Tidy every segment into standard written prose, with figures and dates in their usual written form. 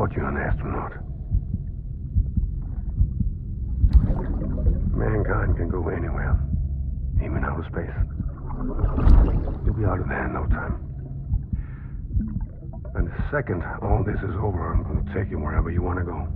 support you, an astronaut. Mankind can go anywhere, even outer space. You'll be out of there in no time. And the second all this is over, I'm going to take you wherever you want to go.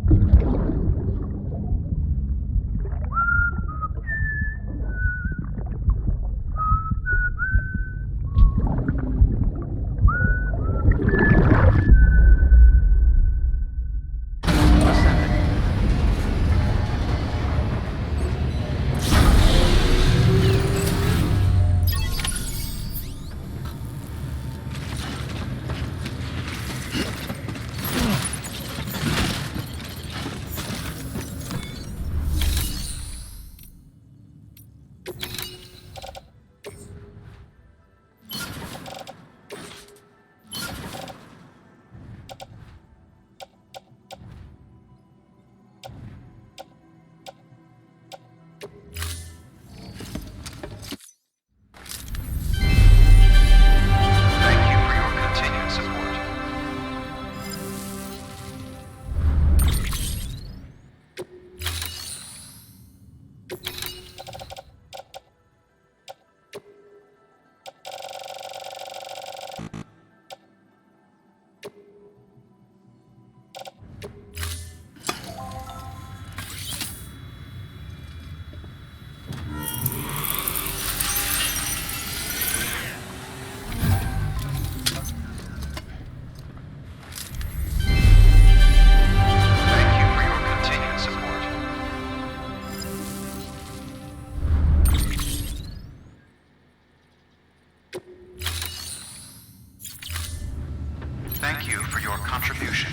Thank you for your contribution.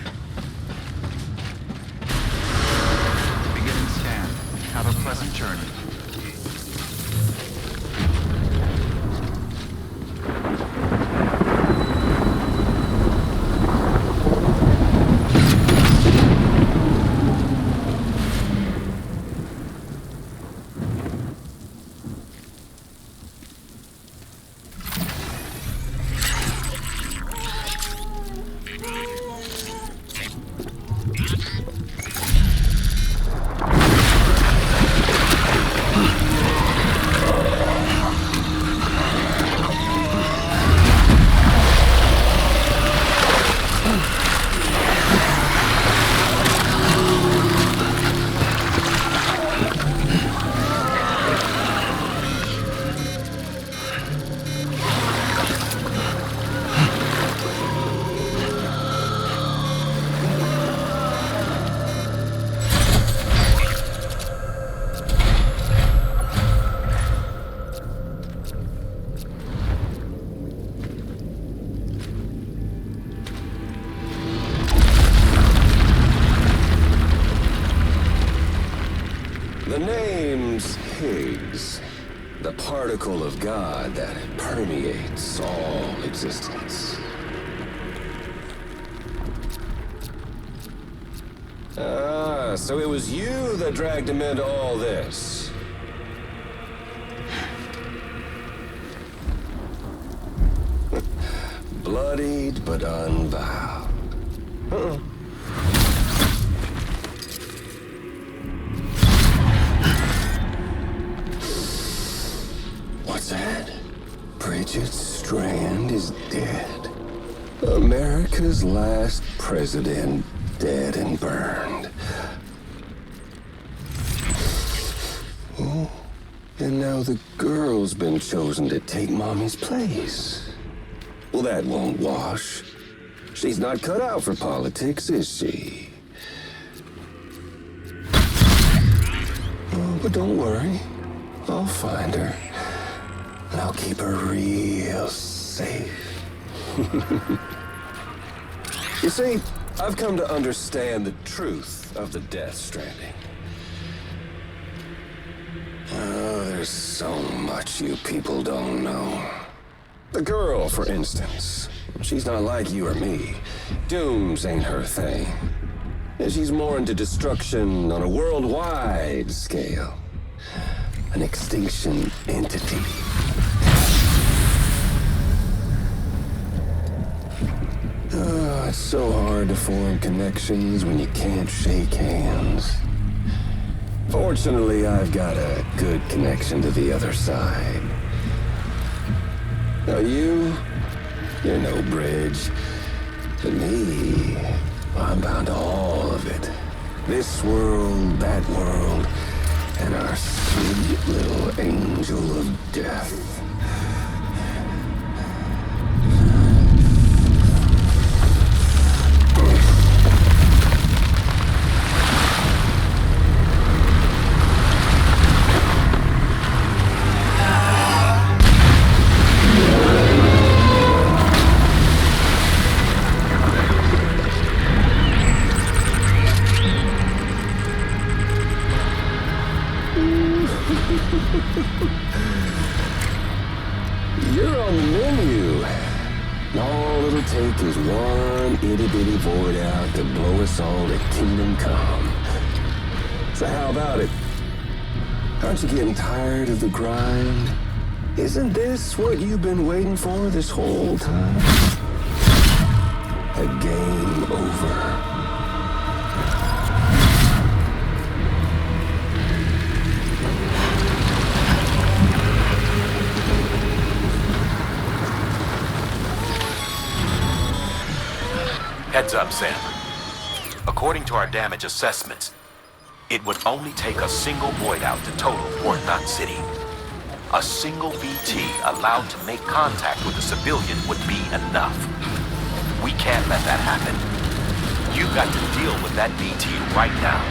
Beginning scan. Have a pleasant journey. The name's Higgs, the particle of God that permeates all existence. Ah, so it was you that dragged him into all this. Bloodied but unvowed. What's that? Bridget Strand is dead. America's last president dead and burned. Oh, and now the girl's been chosen to take Mommy's place. Well, that won't wash. She's not cut out for politics, is she? Oh, but don't worry. I'll find her. And I'll keep her real safe. You see, I've come to understand the truth of the Death Stranding. Oh, there's so much you people don't know. The girl, for instance, she's not like you or me. Dooms ain't her thing. And she's more into destruction on a worldwide scale. An extinction entity. It's so hard to form connections when you can't shake hands. Fortunately, I've got a good connection to the other side. Now you're no bridge. But me, I'm bound to all of it. This world, that world, and our sweet little angel of death. You're on the menu. All it'll take is one itty-bitty void out to blow us all to kingdom come. So how about it? Aren't you getting tired of the grind? Isn't this what you've been waiting for this whole time? A game over. Heads up, Sam. According to our damage assessments, it would only take a single void out to total Port Knot City. A single BT allowed to make contact with a civilian would be enough. We can't let that happen. You've got to deal with that BT right now.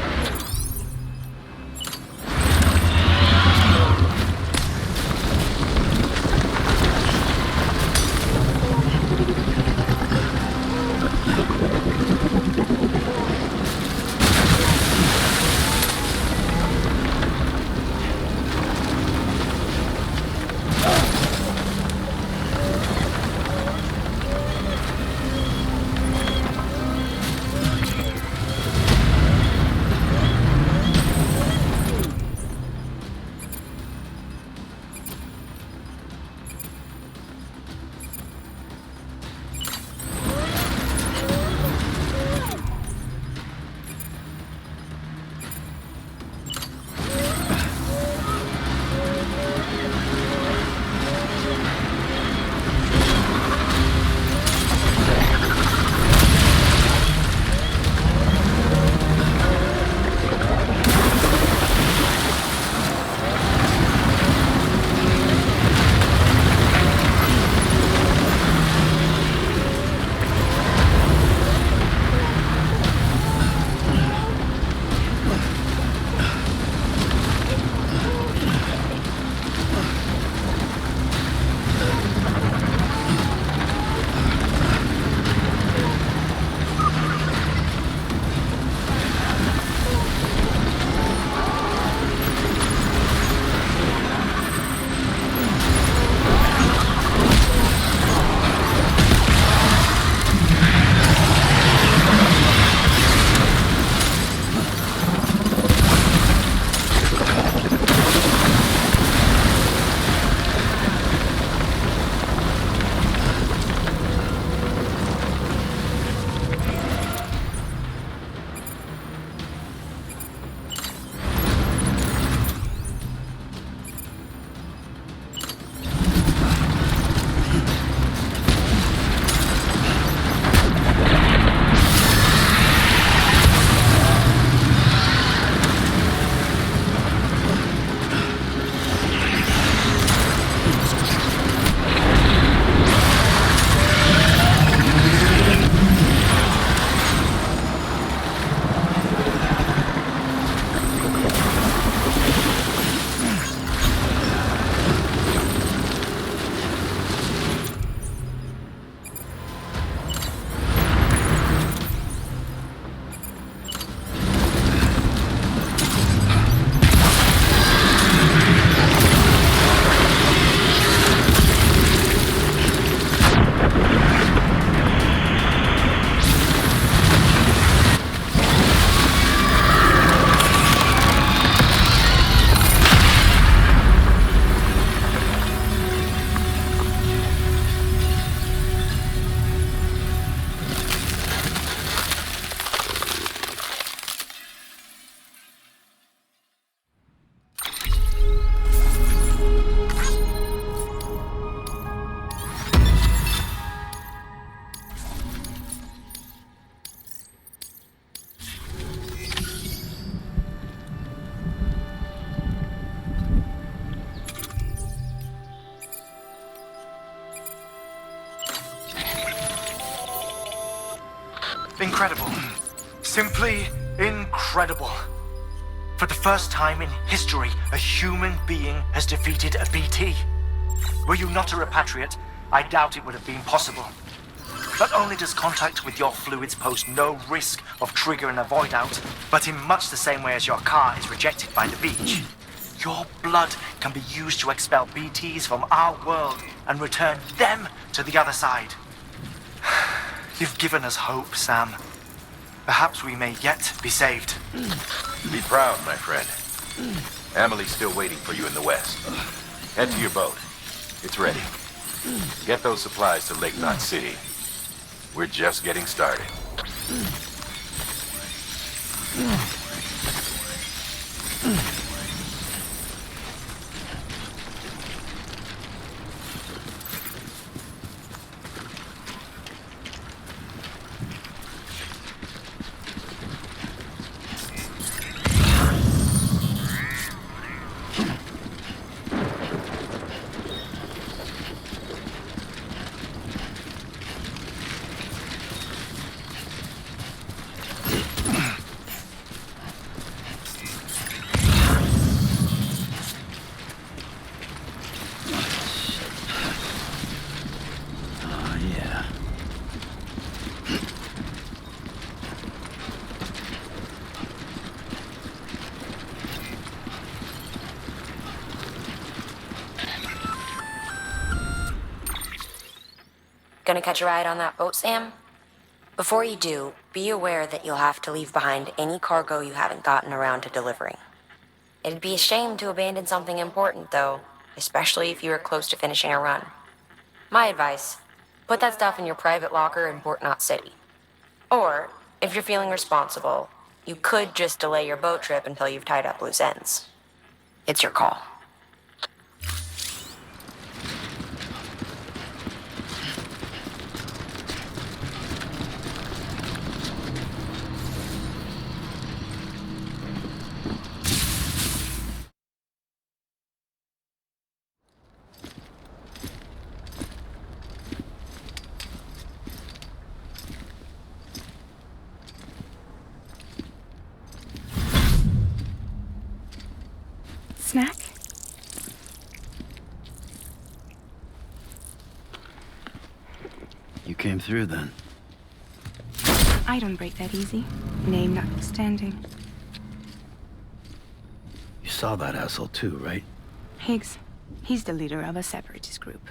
Incredible. Simply incredible. For the first time in history, a human being has defeated a BT. Were you not a repatriate, I doubt it would have been possible. Not only does contact with your fluids pose no risk of triggering a void out, but in much the same way as your car is rejected by the beach, your blood can be used to expel BTs from our world and return them to the other side. You've given us hope, Sam. Perhaps we may yet be saved. Be proud, my friend. Amelie's still waiting for you in the west. Head to your boat. It's ready. Get those supplies to Lake Knot City. We're just getting started. Gonna catch a ride on that boat, Sam? Before you do, be aware that you'll have to leave behind any cargo you haven't gotten around to delivering. It'd be a shame to abandon something important, though, especially if you were close to finishing a run. My advice, put that stuff in your private locker in Port Knot City. Or, if you're feeling responsible, you could just delay your boat trip until you've tied up loose ends. It's your call. Snack? You came through then. I don't break that easy. Name notwithstanding. You saw that asshole too, right? Higgs. He's the leader of a separatist group.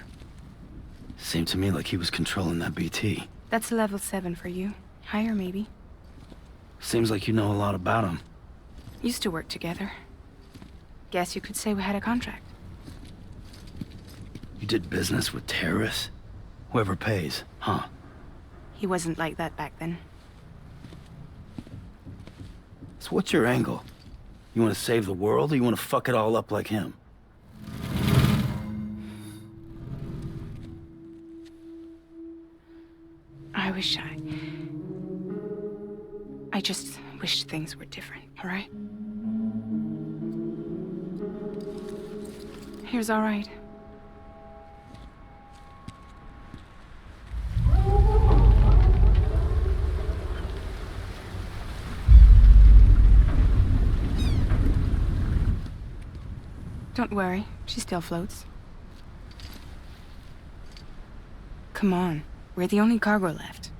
Seemed to me like he was controlling that BT. That's level 7 for you. Higher, maybe. Seems like you know a lot about him. Used to work together. Guess you could say we had a contract. You did business with terrorists? Whoever pays, huh? He wasn't like that back then. So what's your angle? You want to save the world, or you want to fuck it all up like him? I just wished things were different, all right? Here's all right. Don't worry, she still floats. Come on, we're the only cargo left.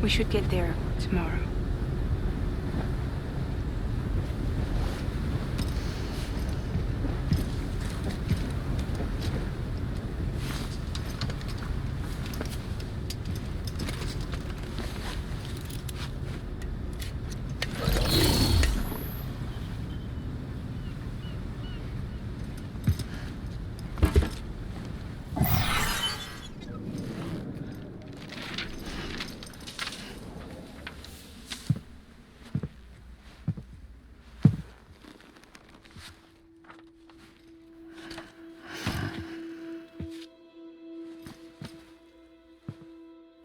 We should get there tomorrow.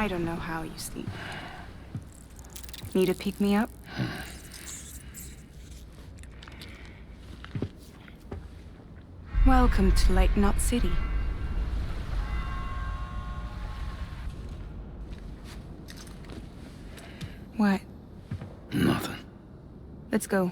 I don't know how you sleep. Need a pick-me-up? Welcome to Lake Knot City. What? Nothing. Let's go.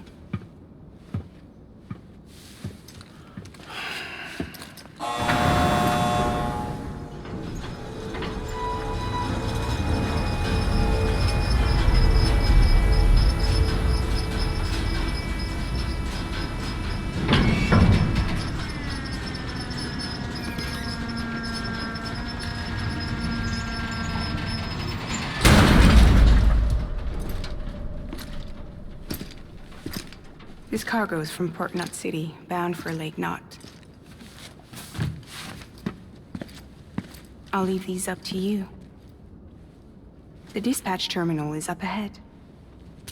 This cargo is from Port Knot City, bound for Lake Knot. I'll leave these up to you. The dispatch terminal is up ahead.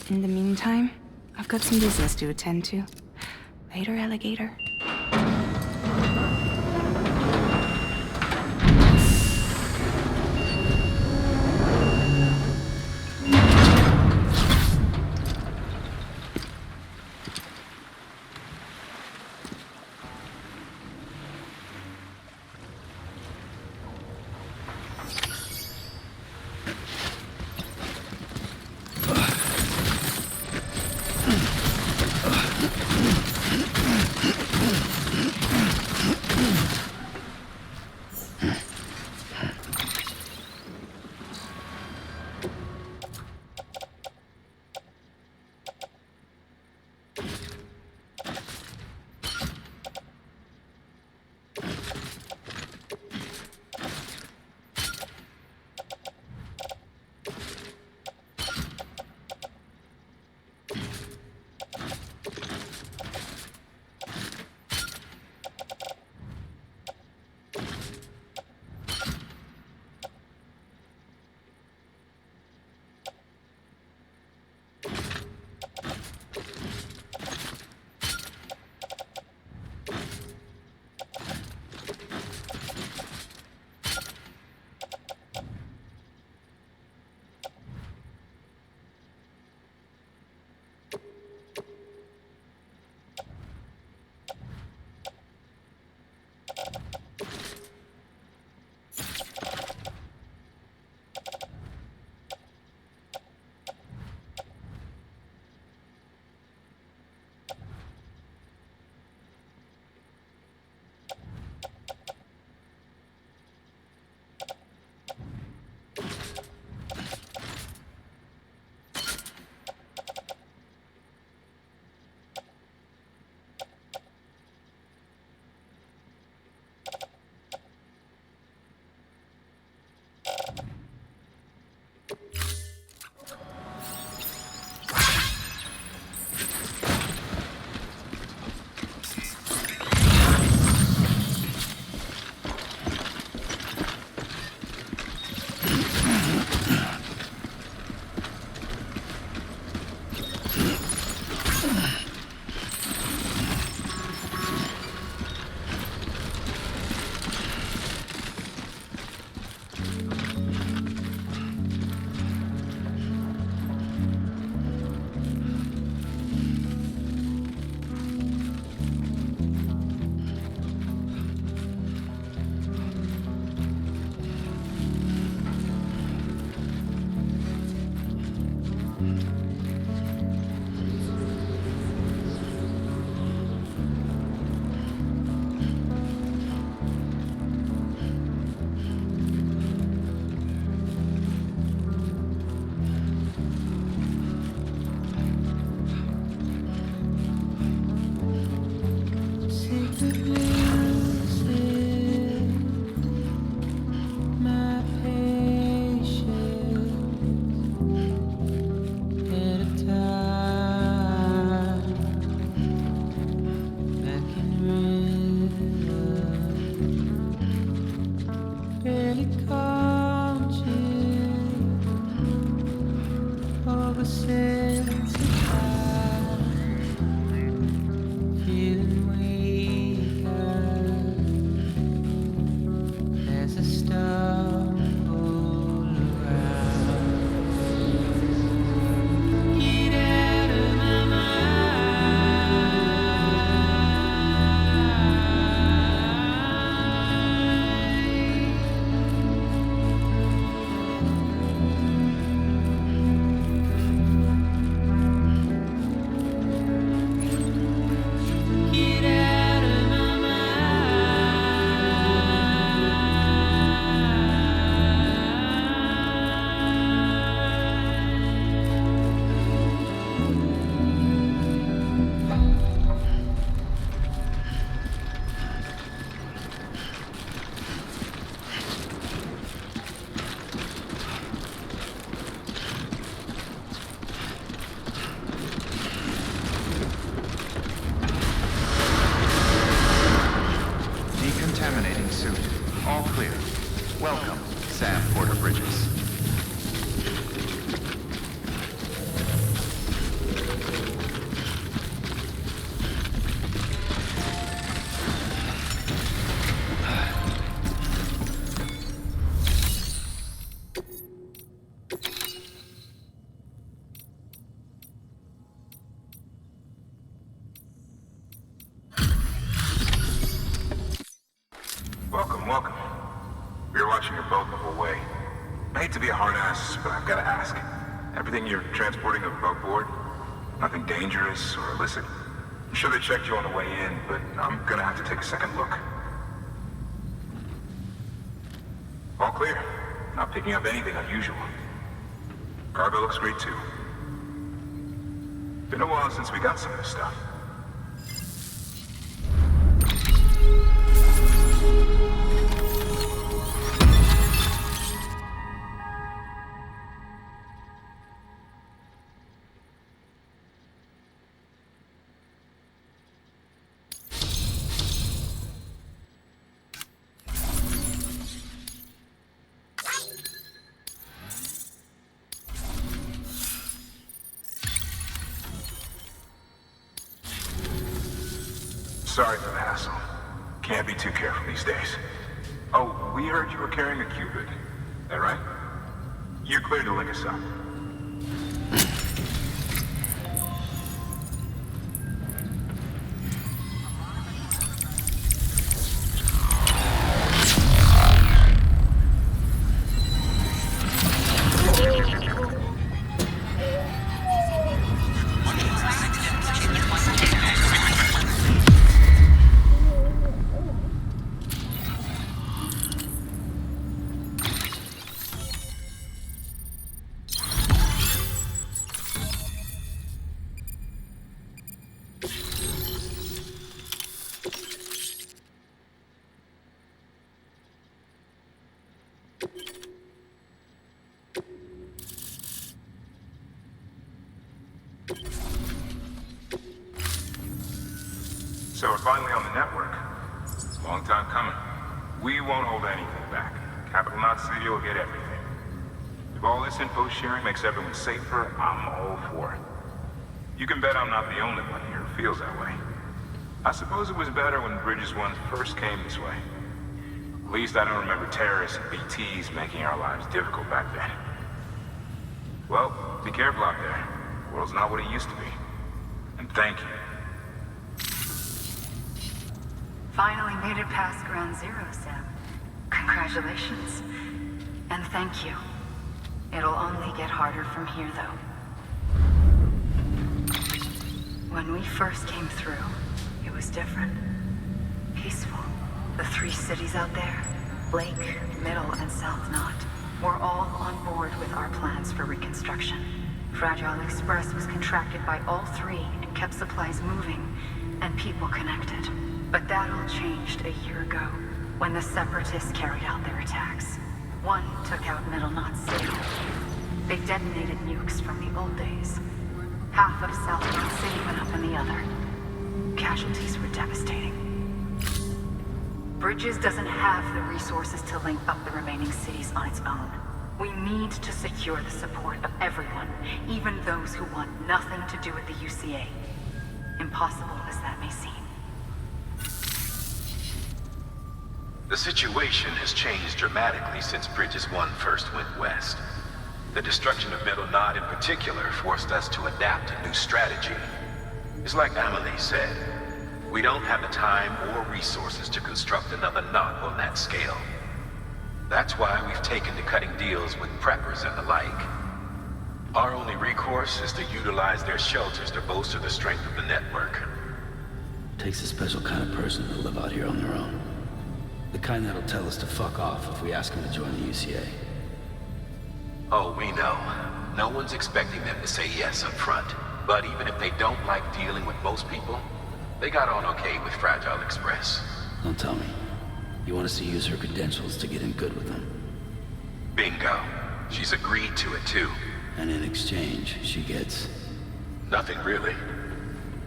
In the meantime, I've got some business to attend to. Later, alligator. Feeling weak. welcome. We were watching your boat the whole way. I hate to be a hard ass, but I've gotta ask. Everything you're transporting above board? Nothing dangerous or illicit? I'm sure they checked you on the way in, but I'm gonna have to take a second look. All clear. Not picking up anything unusual. Cargo looks great too. Been a while since we got some of this stuff. Sorry for the hassle. Can't be too careful these days. Oh, we heard you were carrying a Cupid. That right? You're clear to link us up. So we're finally on the network. Long time coming. We won't hold anything back. Capital Knot City will get everything. If all this info sharing makes everyone safer, I'm all for it. You can bet I'm not the only one here who feels that way. I suppose it was better when Bridges 1 first came this way. At least I don't remember terrorists and BTs making our lives difficult back then. Well, be careful out there. The world's not what it used to be. And thank you. Finally made it past Ground Zero, Sam. Congratulations. And thank you. It'll only get harder from here, though. When we first came through, it was different. Peaceful. The 3 cities out there, Lake, Middle, and South Knot, were all on board with our plans for reconstruction. Fragile Express was contracted by all 3 and kept supplies moving and people connected. But that all changed a year ago, when the Separatists carried out their attacks. One took out Middle Knot City. They detonated nukes from the old days. Half of South Knot City went up in the other. Casualties were devastating. Bridges doesn't have the resources to link up the remaining cities on its own. We need to secure the support of everyone, even those who want nothing to do with the UCA. Impossible as that may seem. The situation has changed dramatically since Bridges 1 first went west. The destruction of Middle Knot in particular forced us to adapt a new strategy. It's like Amelie said, we don't have the time or resources to construct another knot on that scale. That's why we've taken to cutting deals with preppers and the like. Our only recourse is to utilize their shelters to bolster the strength of the network. Takes a special kind of person to live out here on their own. The kind that'll tell us to fuck off if we ask them to join the UCA. Oh, we know. No one's expecting them to say yes up front. But even if they don't like dealing with most people, they got on okay with Fragile Express. Don't tell me. You want us to use her credentials to get in good with them? Bingo. She's agreed to it too. And in exchange, she gets... Nothing really.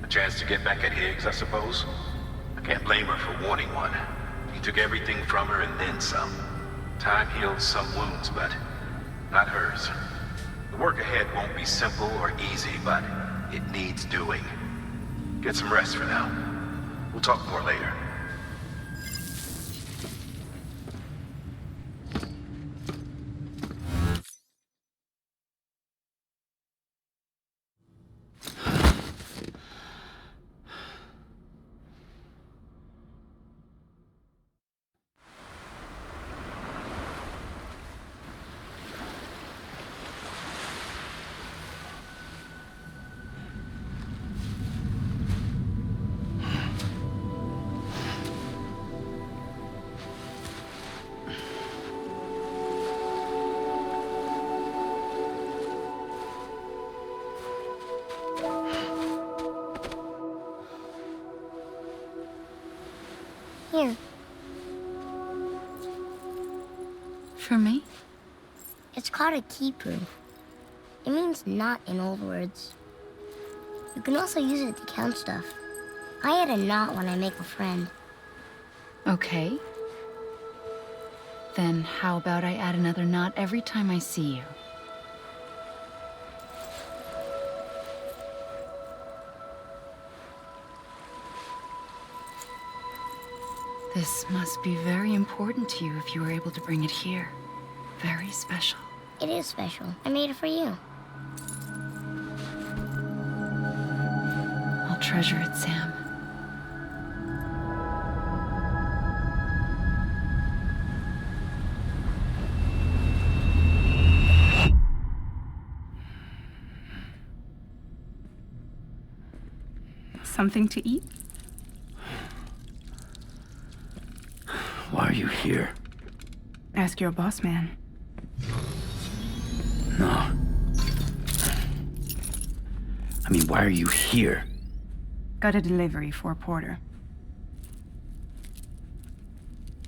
A chance to get back at Higgs, I suppose? I can't blame her for wanting one. He took everything from her and then some. Time heals some wounds, but not hers. The work ahead won't be simple or easy, but it needs doing. Get some rest for now. We'll talk more later. Here. For me? It's called a kipu. It means knot in old words. You can also use it to count stuff. I add a knot when I make a friend. Okay. Then how about I add another knot every time I see you? This must be very important to you if you were able to bring it here. Very special. It is special. I made it for you. I'll treasure it, Sam. Something to eat? Why are you here? Ask your boss man. No. I mean, why are you here? Got a delivery for a porter.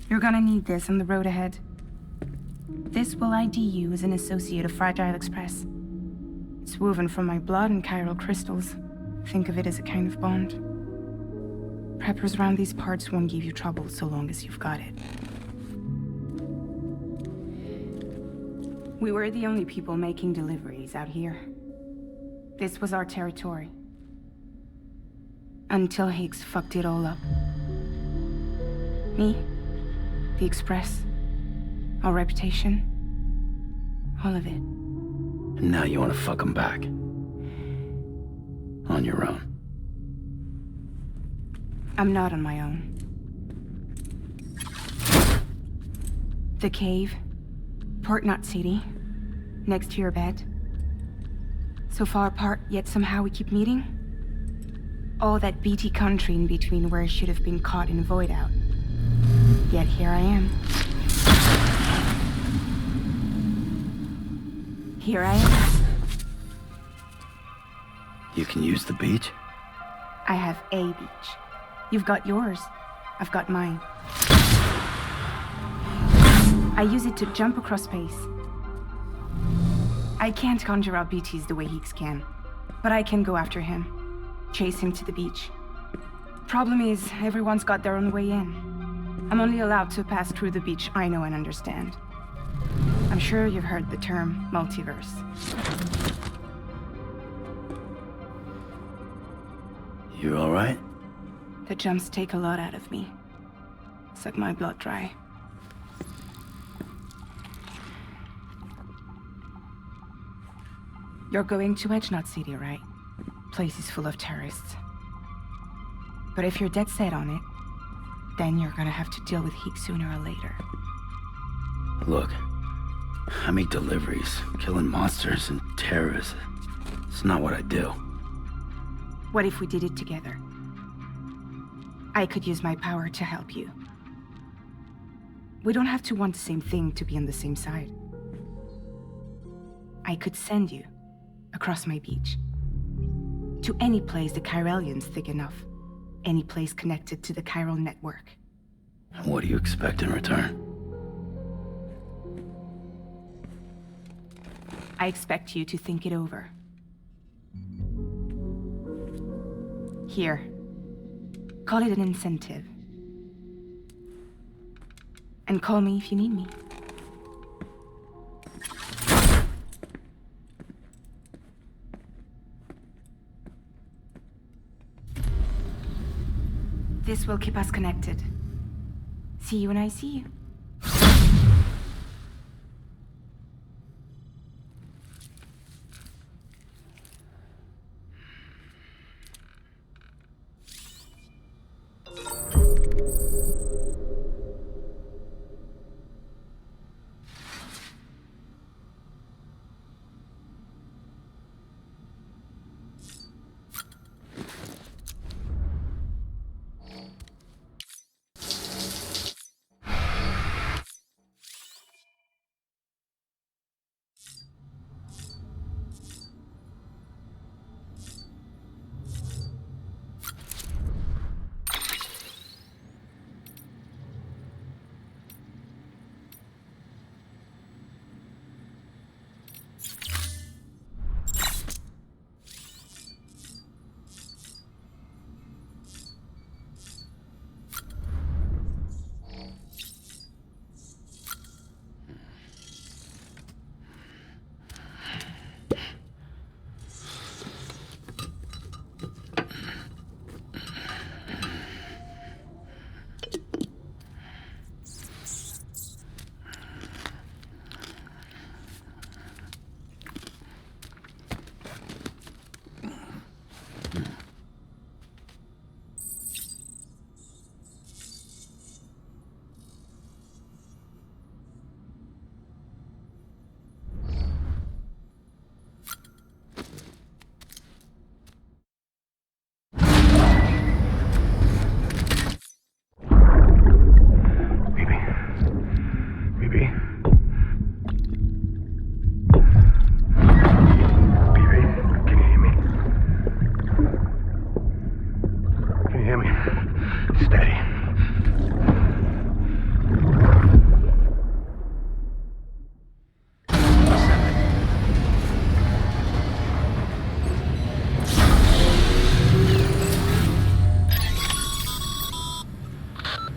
You're gonna need this on the road ahead. This will ID you as an associate of Fragile Express. It's woven from my blood and chiral crystals. Think of it as a kind of bond. Preppers around these parts won't give you trouble so long as you've got it. We were the only people making deliveries out here. This was our territory. Until Higgs fucked it all up. Me, the Express, our reputation, all of it. And now you want to fuck them back. On your own. I'm not on my own. The cave, Port Knot City, next to your bed. So far apart, yet somehow we keep meeting. All that BT country in between where I should have been caught in a void out. Yet here I am. Here I am. You can use the beach? I have a beach. You've got yours. I've got mine. I use it to jump across space. I can't conjure out BTs the way Higgs can, but I can go after him, chase him to the beach. Problem is, everyone's got their own way in. I'm only allowed to pass through the beach I know and understand. I'm sure you've heard the term multiverse. You all right? The jumps take a lot out of me. Suck my blood dry. You're going to Edge Knot City, right? Place is full of terrorists. But if you're dead set on it, then you're gonna have to deal with Higgs sooner or later. Look, I make deliveries, killing monsters and terrorists. It's not what I do. What if we did it together? I could use my power to help you. We don't have to want the same thing to be on the same side. I could send you across my beach. To any place the Chiralian's thick enough. Any place connected to the chiral network. What do you expect in return? I expect you to think it over. Here. Call it an incentive. And call me if you need me. This will keep us connected. See you when I see you.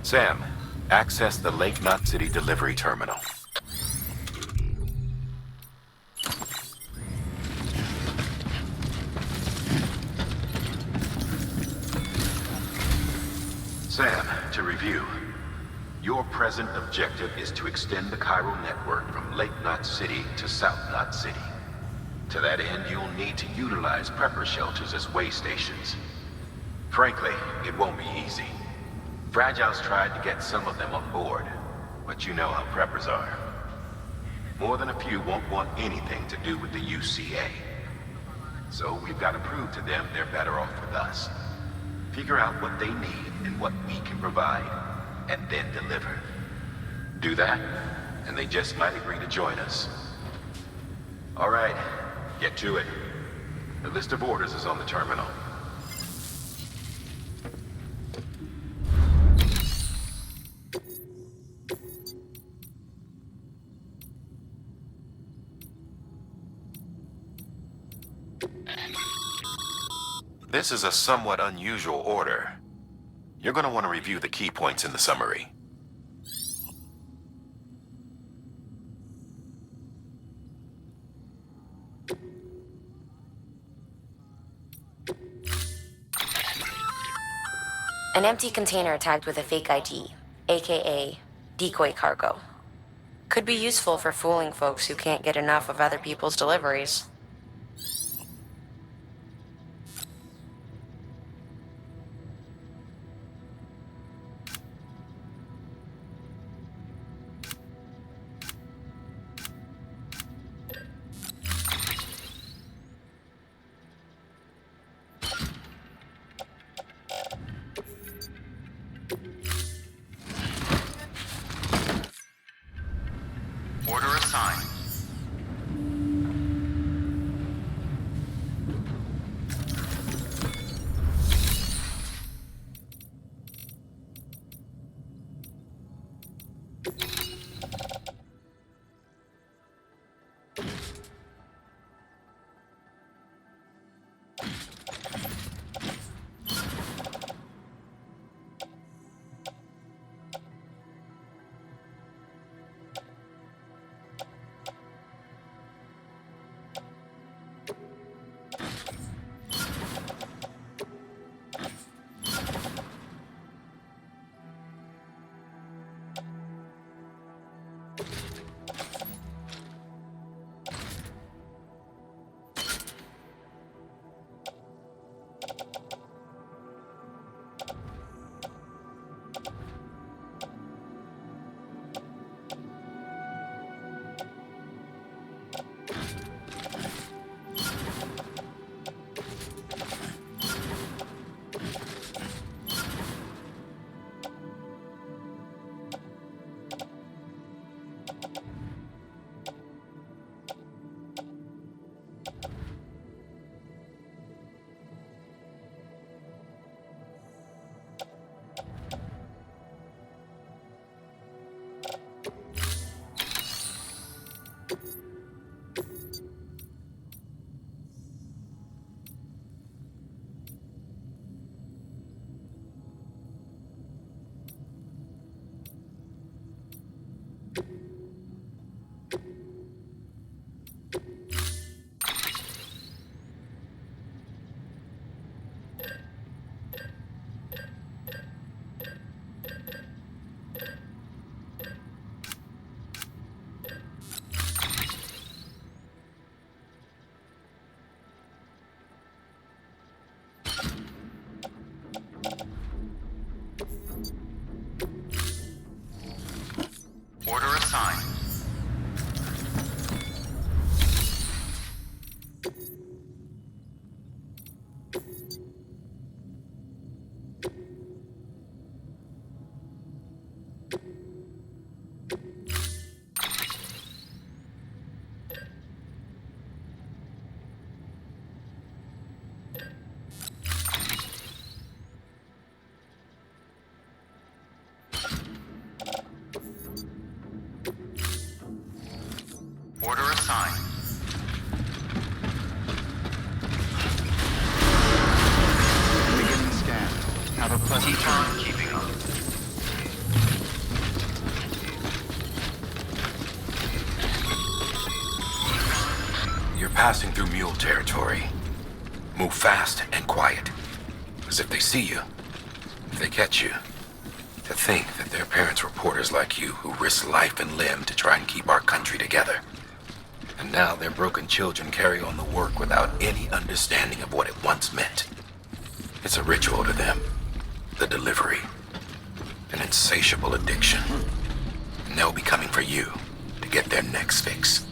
Sam, access the Lake Knot City delivery terminal. Sam, to review. Your present objective is to extend the chiral network from Lake Knot City to South Knot City. To that end, you'll need to utilize prepper shelters as way stations. Frankly, it won't be easy. Fragile's tried to get some of them on board, but you know how preppers are. More than a few won't want anything to do with the UCA. So we've got to prove to them they're better off with us. Figure out what they need and what we can provide, and then deliver. Do that, and they just might agree to join us. All right, get to it. The list of orders is on the terminal. This is a somewhat unusual order. You're going to want to review the key points in the summary. An empty container tagged with a fake ID, aka decoy cargo. Could be useful for fooling folks who can't get enough of other people's deliveries. Order assigned. Order assigned. Order assigned. Beginning scan. Have a pleasant time keeping up. passing through mule territory. Move fast and quiet. As if they see you, if they catch you. To think that their parents were porters like you who risked life and limb to try and keep our country together. And now their broken children carry on the work without any understanding of what it once meant. It's a ritual to them. The delivery. An insatiable addiction. And they'll be coming for you to get their next fix.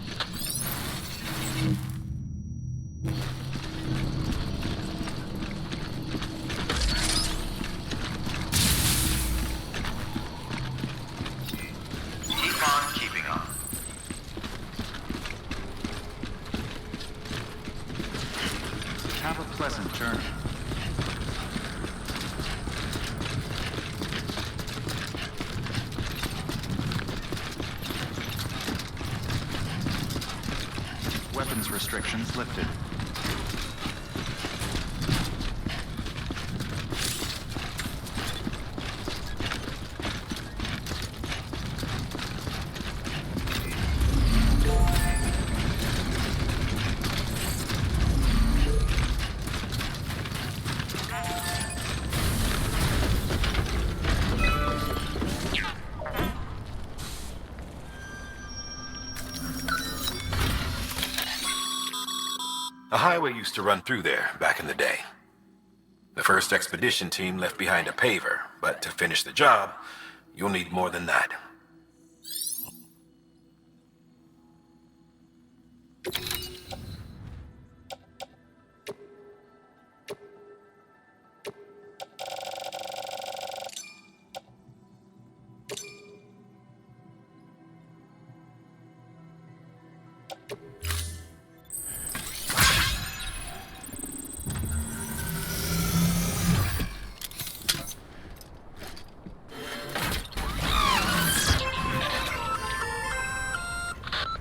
Keep on keeping on. Have a pleasant journey. Weapons restrictions lifted. A highway used to run through there back in the day. The first expedition team left behind a paver, but to finish the job, you'll need more than that.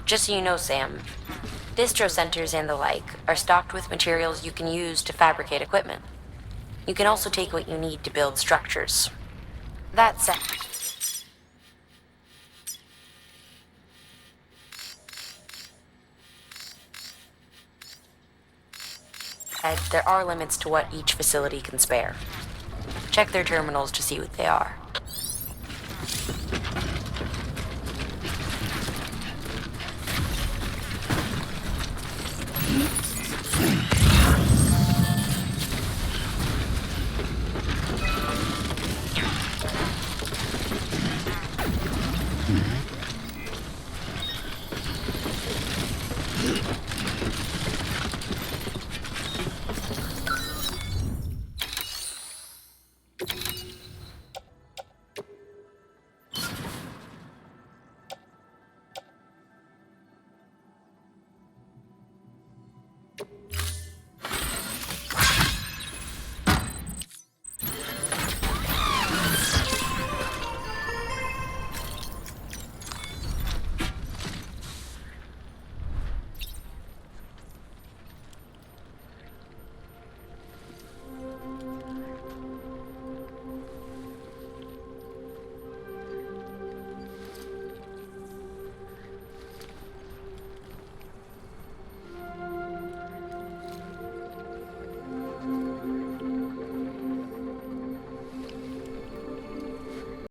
Just so you know, Sam, distro centers and the like are stocked with materials you can use to fabricate equipment. You can also take what you need to build structures. That said, there are limits to what each facility can spare. Check their terminals to see what they are.